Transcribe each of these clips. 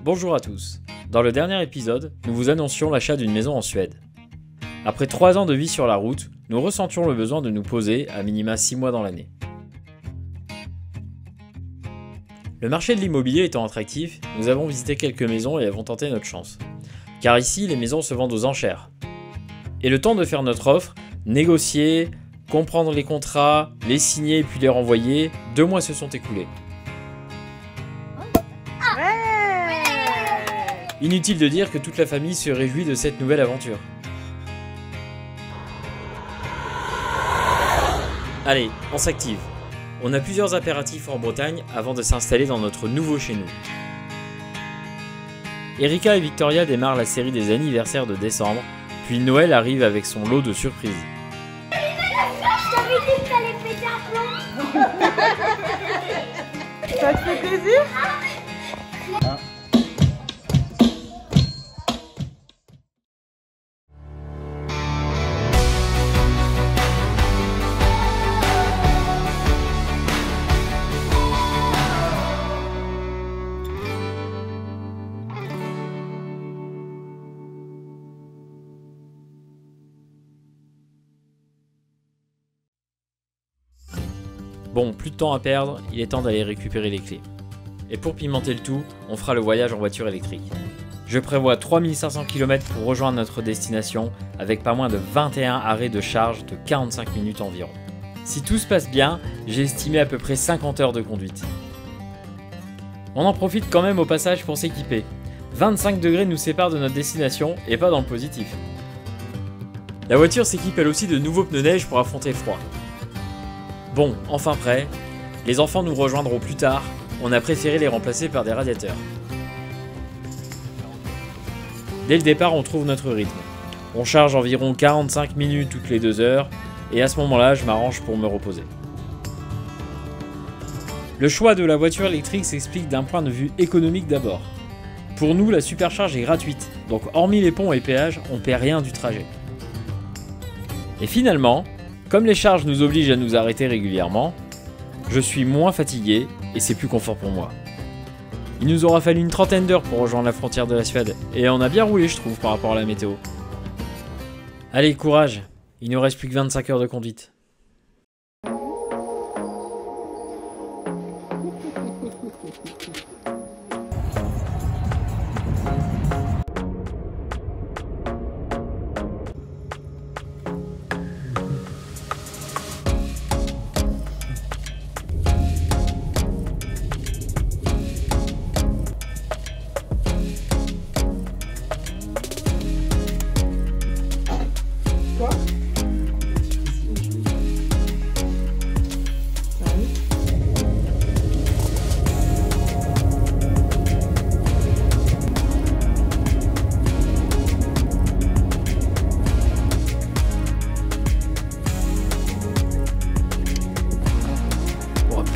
Bonjour à tous. Dans le dernier épisode, nous vous annoncions l'achat d'une maison en Suède. Après 3 ans de vie sur la route, nous ressentions le besoin de nous poser à minima 6 mois dans l'année. Le marché de l'immobilier étant attractif, nous avons visité quelques maisons et avons tenté notre chance. Car ici, les maisons se vendent aux enchères. Et le temps de faire notre offre, négocier, comprendre les contrats, les signer et puis les renvoyer, 2 mois se sont écoulés. Inutile de dire que toute la famille se réjouit de cette nouvelle aventure. Allez, on s'active. On a plusieurs impératifs en Bretagne avant de s'installer dans notre nouveau chez nous. Erika et Victoria démarrent la série des anniversaires de décembre, puis Noël arrive avec son lot de surprises. Je t'avais dit que t'allais péter un plomb. Ça te fait plaisir? Bon, plus de temps à perdre, il est temps d'aller récupérer les clés. Et pour pimenter le tout, on fera le voyage en voiture électrique. Je prévois 3500 km pour rejoindre notre destination, avec pas moins de 21 arrêts de charge de 45 minutes environ. Si tout se passe bien, j'ai estimé à peu près 50 heures de conduite. On en profite quand même au passage pour s'équiper. 25 degrés nous séparent de notre destination, et pas dans le positif. La voiture s'équipe elle aussi de nouveaux pneus neige pour affronter le froid. Bon, enfin prêt, les enfants nous rejoindront plus tard, on a préféré les remplacer par des radiateurs. Dès le départ, on trouve notre rythme. On charge environ 45 minutes toutes les 2 heures, et à ce moment-là, je m'arrange pour me reposer. Le choix de la voiture électrique s'explique d'un point de vue économique d'abord. Pour nous, la supercharge est gratuite, donc hormis les ponts et péages, on ne paie rien du trajet. Et finalement, comme les charges nous obligent à nous arrêter régulièrement, je suis moins fatigué et c'est plus confort pour moi. Il nous aura fallu une trentaine d'heures pour rejoindre la frontière de la Suède et on a bien roulé je trouve par rapport à la météo. Allez courage, il ne reste plus que 25 heures de conduite.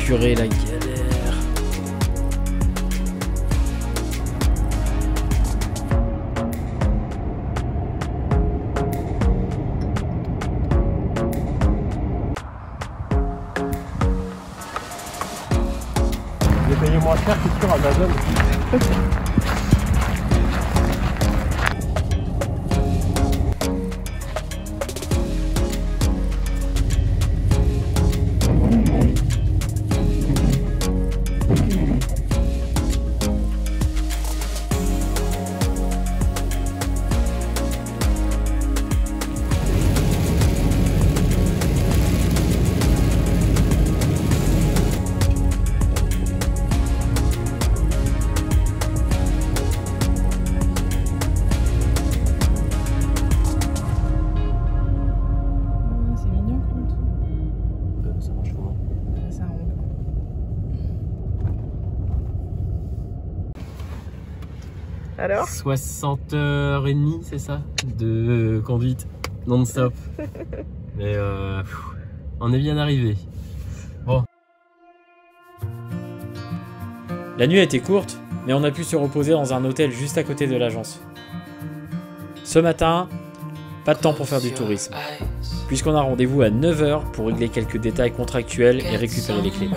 Purée la galère. J'ai payé moins cher que sur Amazon. Alors 60h30, c'est ça, de conduite non-stop. Mais on est bien arrivé. Bon. La nuit a été courte, mais on a pu se reposer dans un hôtel juste à côté de l'agence. Ce matin, pas de temps pour faire du tourisme, puisqu'on a rendez-vous à 9 h pour régler quelques détails contractuels et récupérer les clés.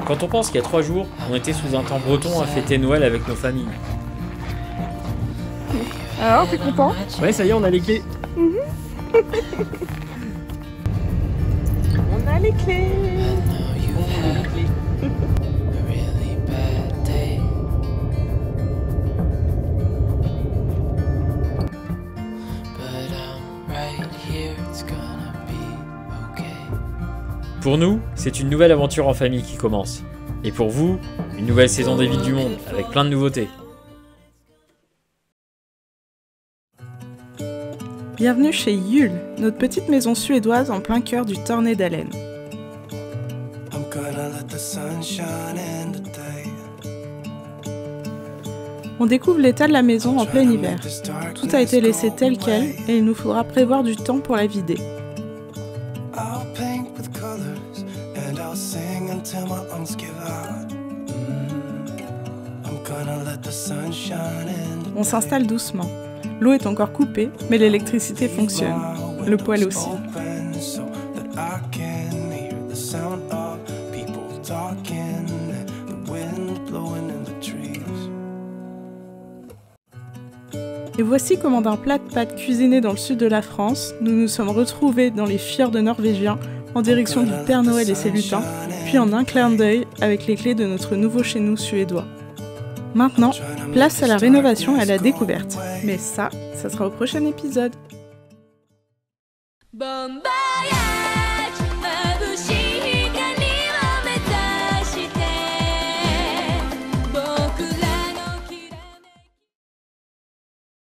Quand on pense qu'il y a 3 jours, on était sous un temps breton à fêter Noël avec nos familles. Alors, t'es content? Ouais, ça y est, on a les clés. On a les clés. Pour nous, c'est une nouvelle aventure en famille qui commence. Et pour vous, une nouvelle saison des Villes du Monde, avec plein de nouveautés. Bienvenue chez Yule, notre petite maison suédoise en plein cœur du Tornedalen. On découvre l'état de la maison en plein hiver. Tout a été laissé tel quel et il nous faudra prévoir du temps pour la vider. On s'installe doucement. L'eau est encore coupée, mais l'électricité fonctionne. Le poêle aussi. Et voici comment d'un plat de pâtes cuisiné dans le sud de la France, nous nous sommes retrouvés dans les fjords norvégiens en direction du Père Noël et ses lutins, puis en un clin d'œil avec les clés de notre nouveau chez nous suédois. Maintenant, place à la rénovation et à la découverte. Mais ça sera au prochain épisode. Bombaya!